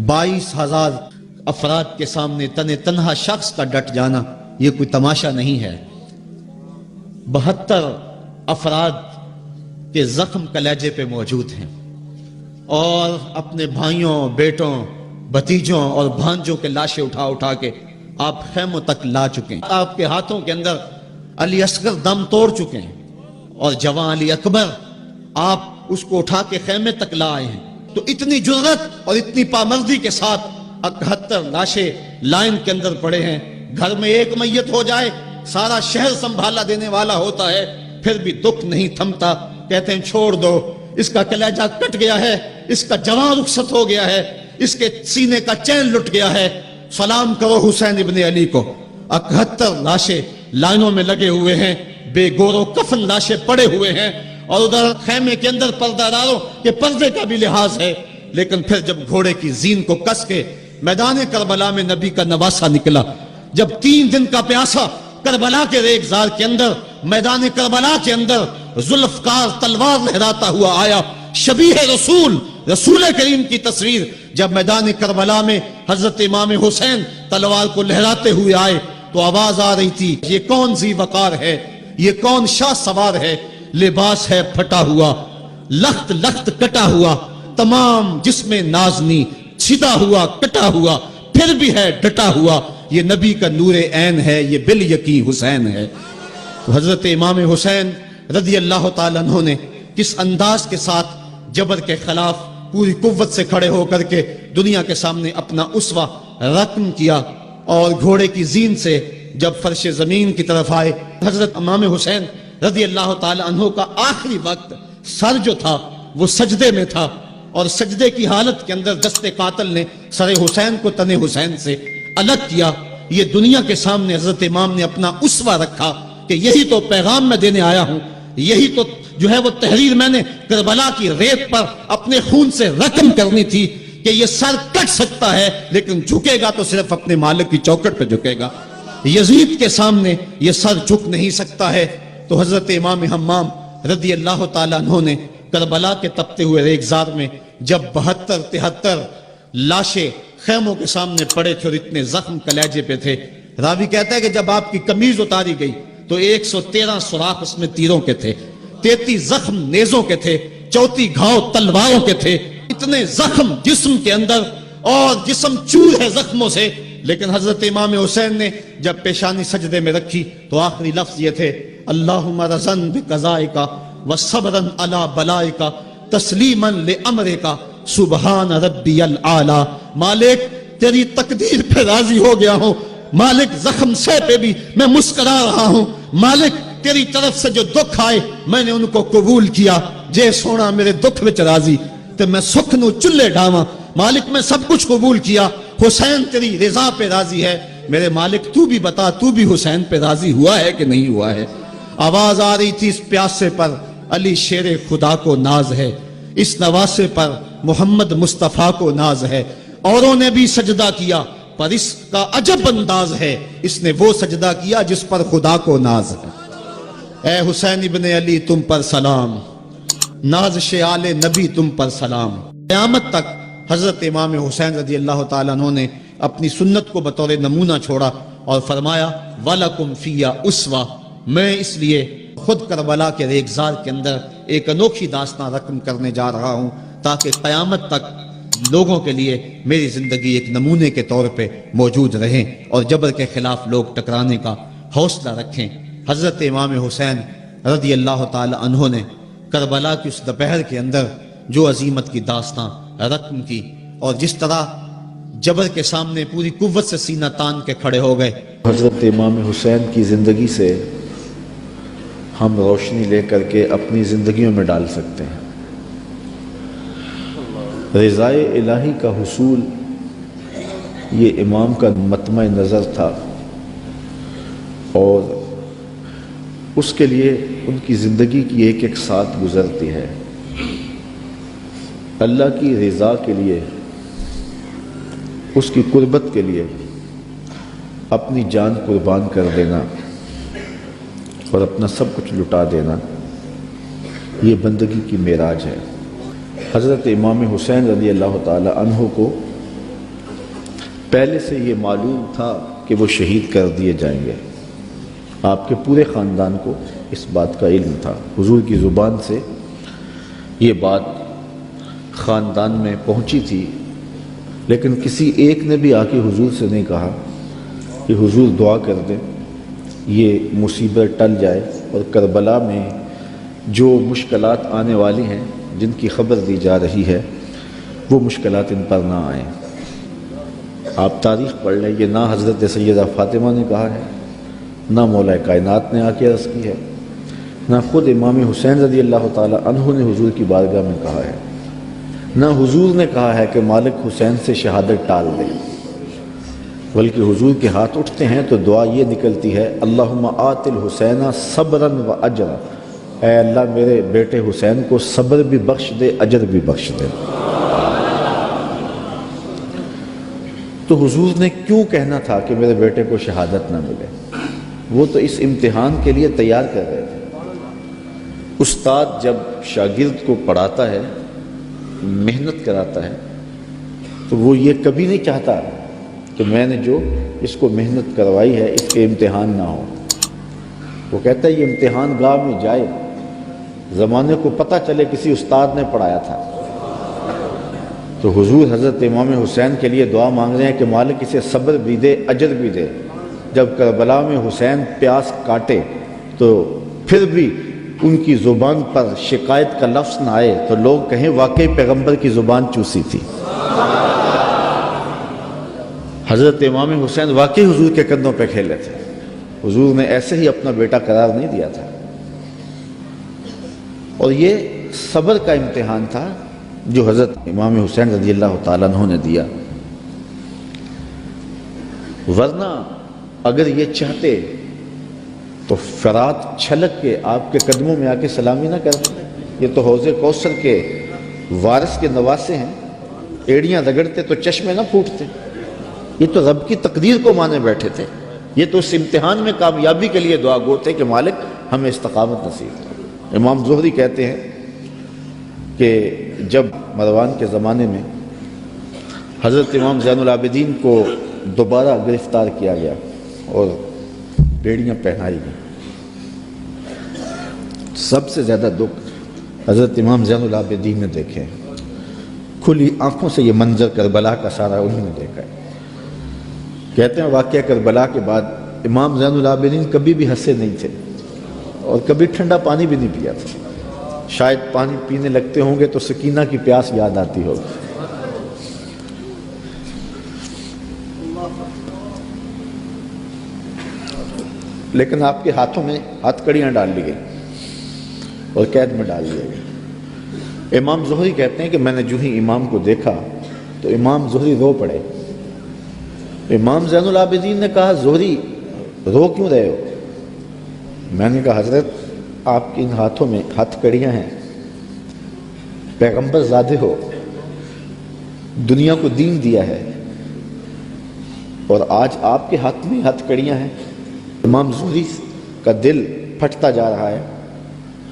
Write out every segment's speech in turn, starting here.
22,000 افراد کے سامنے تنہا شخص کا ڈٹ جانا یہ کوئی تماشا نہیں ہے۔ 72 افراد کے زخم کلیجے پہ موجود ہیں، اور اپنے بھائیوں، بیٹوں، بھتیجوں اور بھانجوں کے لاشیں اٹھا کے آپ خیموں تک لا چکے ہیں۔ آپ کے ہاتھوں کے اندر علی اصغر دم توڑ چکے ہیں، اور جوان علی اکبر آپ اس کو اٹھا کے خیمے تک لا آئے ہیں۔ تو اتنی جرأت اور اتنی پامردی کے ساتھ 71 لاشیں لائن کے اندر پڑے ہیں۔ گھر میں ایک میت ہو جائے سارا شہر سنبھالا دینے والا ہوتا ہے، پھر بھی دکھ نہیں تھمتا۔ کہتے ہیں چھوڑ دو، اس کا کلیجہ کٹ گیا ہے، اس کا جوان رخصت ہو گیا ہے، اس کے سینے کا چین لٹ گیا ہے، سلام کرو حسین ابن علی کو۔ 71 لاشیں لائنوں میں لگے ہوئے ہیں، بے گور و کفن لاشیں پڑے ہوئے ہیں، اور ادھر خیمے کے اندر پردہ داروں کہ پردے کا بھی لحاظ ہے۔ لیکن پھر جب گھوڑے کی زین کو کس کے میدان کربلا میں نبی کا نواسہ نکلا، جب 3 دن کا پیاسا کربلا کے ریگزار کے اندر، میدان کربلا کے اندر ذوالفقار تلوار لہراتا ہوا آیا، شبیہ رسول کریم کی تصویر جب میدان کربلا میں حضرت امام حسین تلوار کو لہراتے ہوئے آئے تو آواز آ رہی تھی، یہ کون ذی وقار ہے، یہ کون شاہ سوار ہے، لباس ہے پھٹا ہوا، لخت لخت کٹا ہوا، تمام جسم نازنی چھدا ہوا کٹا ہوا، پھر بھی ہے ڈٹا ہوا، یہ نبی کا نور عین ہے، یہ بالیقین حسین ہے۔ تو حضرت امام حسین رضی اللہ تعالیٰ عنہ نے کس انداز کے ساتھ جبر کے خلاف پوری قوت سے کھڑے ہو کر کے دنیا کے سامنے اپنا اسوہ رقم کیا، اور گھوڑے کی زین سے جب فرش زمین کی طرف آئے، حضرت امام حسین رضی اللہ تعالیٰ عنہ کا آخری وقت سر جو تھا وہ سجدے میں تھا، اور سجدے کی حالت کے اندر دست قاتل نے سر حسین کو تن حسین سے الگ کیا۔ یہ دنیا کے سامنے حضرت امام نے اپنا اسوہ رکھا کہ یہی تو پیغام میں دینے آیا ہوں، یہی تو جو ہے وہ تحریر میں نے کربلا کی ریت پر اپنے خون سے رقم کرنی تھی کہ یہ سر کٹ سکتا ہے لیکن جھکے گا تو صرف اپنے مالک کی چوکٹ پہ جھکے گا، یزید کے سامنے یہ سر جھک نہیں سکتا ہے۔ تو حضرت امام حمام رضی اللہ تعالیٰ عنہ نے کربلا کے تپتے ہوئے ریگزار میں جب 72-73 لاشیں خیموں کے سامنے پڑے تھے اور اتنے زخم کلیجے پہ تھے، راوی کہتا ہے کہ جب آپ کی قمیض اتاری گئی تو 113 سوراخ اس میں تیروں کے تھے، 33 زخم نیزوں کے تھے، 34 گھاؤ تلواروں کے تھے، اتنے زخم جسم کے اندر، اور جسم چور ہے زخموں سے۔ لیکن حضرت امام حسین نے جب پیشانی سجدے میں رکھی تو آخری لفظ یہ تھے، اللہم رضن بقضائک وصبرن علی بلائک تسلیما لامرک سبحان ربی الاعلی۔ مالک تیری تقدیر پہ راضی ہو گیا ہوں، مالک زخم سے پہ بھی میں مسکرا رہا ہوں، مالک تیری طرف سے جو دکھ آئے میں نے ان کو قبول کیا، جے سونا میرے دکھ وچ راضی تے میں سکھ نو چلے ڈاواں، مالک میں سب کچھ قبول کیا، حسین تیری رضا پہ راضی ہے، میرے مالک تو بھی بتا تو بھی حسین پہ راضی ہوا ہے کہ نہیں ہوا ہے۔ آواز آ رہی تھی، اس پیاسے پر علی شیر خدا کو ناز ہے، اس نواسے پر محمد مصطفیٰ کو ناز ہے، اوروں نے بھی سجدہ کیا پر اس کا عجب انداز ہے، اس نے وہ سجدہ کیا جس پر خدا کو ناز ہے۔ اے حسین ابن علی تم پر سلام، نازش آل نبی تم پر سلام۔ قیامت تک حضرت امام حسین رضی اللہ تعالیٰ عنہ نے اپنی سنت کو بطور نمونہ چھوڑا اور فرمایا وَلَكُمْ فِيَّ أُسْوَةٌ، میں اس لیے خود کربلا کے ریگزار کے اندر ایک انوکھی داستان رقم کرنے جا رہا ہوں تاکہ قیامت تک لوگوں کے لیے میری زندگی ایک نمونے کے طور پہ موجود رہیں اور جبر کے خلاف لوگ ٹکرانے کا حوصلہ رکھیں۔ حضرت امام حسین رضی اللہ تعالی عنہ نے کربلا کی اس دوپہر کے اندر جو عظیمت کی داستان رقم کی اور جس طرح جبر کے سامنے پوری قوت سے سینہ تان کے کھڑے ہو گئے۔ حضرت امام حسین کی زندگی سے ہم روشنی لے کر کے اپنی زندگیوں میں ڈال سکتے ہیں۔ رضائے الہی کا حصول یہ امام کا مطمع نظر تھا اور اس کے لیے ان کی زندگی کی ایک ایک ساتھ گزرتی ہے۔ اللہ کی رضا کے لیے، اس کی قربت کے لیے اپنی جان قربان کر دینا اور اپنا سب کچھ لٹا دینا، یہ بندگی کی معراج ہے۔ حضرت امام حسین رضی اللہ تعالی عنہ کو پہلے سے یہ معلوم تھا کہ وہ شہید کر دیے جائیں گے. آپ کے پورے خاندان کو اس بات کا علم تھا. حضور کی زبان سے یہ بات خاندان میں پہنچی تھی، لیکن کسی ایک نے بھی آ کے حضور سے نہیں کہا کہ حضور دعا کر دیں یہ مصیبت ٹل جائے اور کربلا میں جو مشکلات آنے والی ہیں جن کی خبر دی جا رہی ہے وہ مشکلات ان پر نہ آئیں. آپ تاریخ پڑھ لیں، یہ نہ حضرت سیدہ فاطمہ نے کہا ہے، نہ مولا کائنات نے آ کے عرض کی ہے، نہ خود امام حسین رضی اللہ تعالی عنہ نے حضور کی بارگاہ میں کہا ہے، نہ حضور نے کہا ہے کہ مالک حسین سے شہادت ٹال دے، بلکہ حضور کے ہاتھ اٹھتے ہیں تو دعا یہ نکلتی ہے اللہم آت الحسین صبرا و اجرا، اے اللہ میرے بیٹے حسین کو صبر بھی بخش دے، اجر بھی بخش دے. تو حضور نے کیوں کہنا تھا کہ میرے بیٹے کو شہادت نہ ملے؟ وہ تو اس امتحان کے لیے تیار کر رہے تھے. استاد جب شاگرد کو پڑھاتا ہے، محنت کراتا ہے، تو وہ یہ کبھی نہیں چاہتا کہ میں نے جو اس کو محنت کروائی ہے اس کے امتحان نہ ہو. وہ کہتا ہے یہ امتحان گاہ میں جائے، زمانے کو پتہ چلے کسی استاد نے پڑھایا تھا. تو حضور حضرت امام حسین کے لیے دعا مانگ رہے ہیں کہ مالک اسے صبر بھی دے، اجر بھی دے. جب کربلا میں حسین پیاس کاٹے تو پھر بھی ان کی زبان پر شکایت کا لفظ نہ آئے تو لوگ کہیں واقعی پیغمبر کی زبان چوسی تھی. حضرت امام حسین واقعی حضور کے کندھوں پہ کھیلے تھے. حضور نے ایسے ہی اپنا بیٹا قرار نہیں دیا تھا. اور یہ صبر کا امتحان تھا جو حضرت امام حسین رضی اللہ تعالیٰ عنہ نے دیا. ورنہ اگر یہ چاہتے تو فرات چھلک کے آپ کے قدموں میں آ کے سلامی نہ کرتے. یہ تو حوض کوثر کے وارث کے نواسے ہیں، ایڑیاں رگڑتے تو چشمے نہ پھوٹتے. یہ تو رب کی تقدیر کو مانے بیٹھے تھے. یہ تو اس امتحان میں کامیابی کے لیے دعا گو تھے کہ مالک ہمیں استقامت نصیب کرو. امام زہری کہتے ہیں کہ جب مروان کے زمانے میں حضرت امام زین العابدین کو دوبارہ گرفتار کیا گیا اور بیڑیاں پہنائی گئیں، سب سے زیادہ دکھ حضرت امام زین العابدین نے دیکھے. کھلی آنکھوں سے یہ منظر کربلا کا سارا انہوں نے دیکھا ہے. کہتے ہیں واقعہ کربلا کے بعد امام زین العابدین کبھی بھی ہنسے نہیں تھے اور کبھی ٹھنڈا پانی بھی نہیں پیا تھا. شاید پانی پینے لگتے ہوں گے تو سکینہ کی پیاس یاد آتی ہوگی. لیکن آپ کے ہاتھوں میں ہاتھ کڑیاں ڈال لی گئی اور قید میں ڈال دیا گیا. امام زہری کہتے ہیں کہ میں نے جو ہی امام کو دیکھا تو امام زہری رو پڑے. امام زین العابدین نے کہا زہری رو کیوں رہے ہو؟ میں نے کہا حضرت آپ کے ان ہاتھوں میں ہاتھ کڑیاں ہیں، پیغمبر زادے ہو، دنیا کو دین دیا ہے اور آج آپ کے ہاتھ میں ہاتھ کڑیاں ہیں. امام زہری کا دل پھٹتا جا رہا ہے.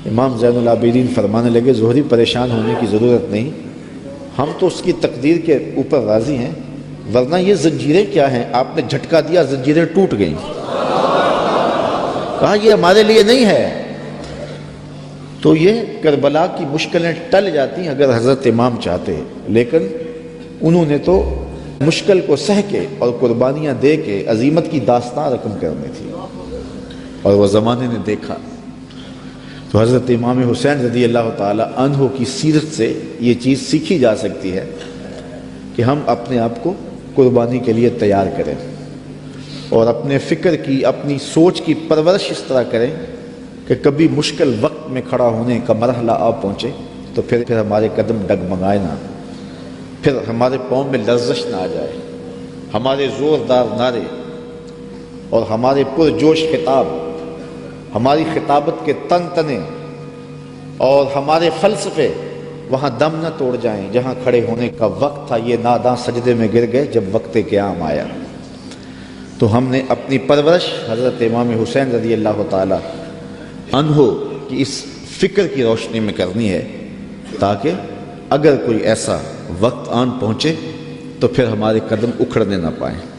امام زین العابدین فرمانے لگے زہری پریشان ہونے کی ضرورت نہیں، ہم تو اس کی تقدیر کے اوپر راضی ہیں، ورنہ یہ زنجیریں کیا ہیں؟ آپ نے جھٹکا دیا، زنجیریں ٹوٹ گئیں. کہا یہ ہمارے لیے نہیں ہے. تو یہ کربلا کی مشکلیں ٹل جاتی ہیں اگر حضرت امام چاہتے، لیکن انہوں نے تو مشکل کو سہ کے اور قربانیاں دے کے عظیمت کی داستان رقم کرنی تھی اور وہ زمانے نے دیکھا. تو حضرت امام حسین رضی اللہ تعالی عنہ کی سیرت سے یہ چیز سیکھی جا سکتی ہے کہ ہم اپنے آپ کو قربانی کے لیے تیار کریں اور اپنے فکر کی، اپنی سوچ کی پرورش اس طرح کریں کہ کبھی مشکل وقت میں کھڑا ہونے کا مرحلہ آ پہنچے تو پھر ہمارے قدم ڈگمگائے نہ، پھر ہمارے پاؤں میں لرزش نہ آ جائے. ہمارے زوردار نعرے اور ہمارے پرجوش خطاب، ہماری خطابت کے تن تنے اور ہمارے فلسفے وہاں دم نہ توڑ جائیں جہاں کھڑے ہونے کا وقت تھا. یہ ناداں سجدے میں گر گئے جب وقت قیام آیا. تو ہم نے اپنی پرورش حضرت امام حسین رضی اللہ تعالی عنہ کی اس فکر کی روشنی میں کرنی ہے تاکہ اگر کوئی ایسا وقت آن پہنچے تو پھر ہمارے قدم اکھڑنے نہ پائیں۔